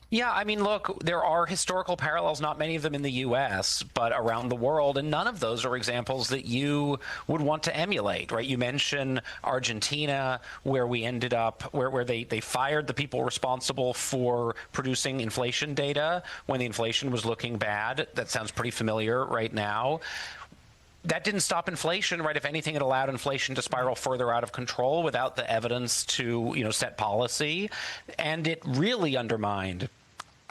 Yeah, I mean, look, there are historical parallels, not many of them in the US, but around the world, and none of those are examples that you would want to emulate, right? You mention Argentina, where we ended up, where they fired the people responsible for producing inflation data when the inflation was looking bad. That sounds pretty familiar right now. That didn't stop inflation, right? If anything, it allowed inflation to spiral further out of control without the evidence to, set policy. And it really undermined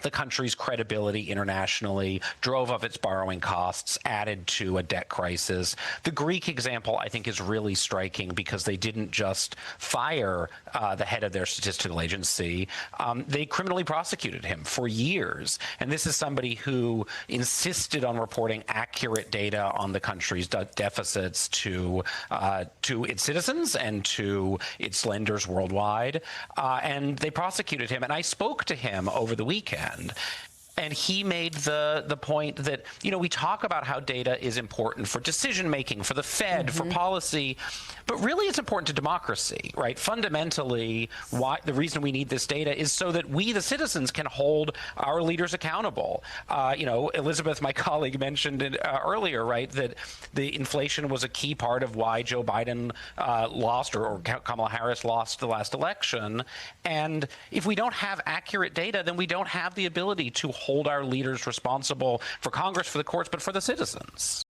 the country's credibility internationally, drove up its borrowing costs, added to a debt crisis. The Greek example, I think, is really striking because they didn't just fire the head of their statistical agency. They criminally prosecuted him for years. And this is somebody who insisted on reporting accurate data on the country's deficits to its citizens and to its lenders worldwide. And they prosecuted him. And I spoke to him over the weekend. And he made the point that, we talk about how data is important for decision making, for the Fed, for policy, but really it's important to democracy, right? Fundamentally, the reason we need this data is so that we, the citizens, can hold our leaders accountable. Elizabeth, my colleague, mentioned it earlier, right, that the inflation was a key part of why Joe Biden lost or Kamala Harris lost the last election. And if we don't have accurate data, then we don't have the ability to hold our leaders responsible for Congress, for the courts, but for the citizens.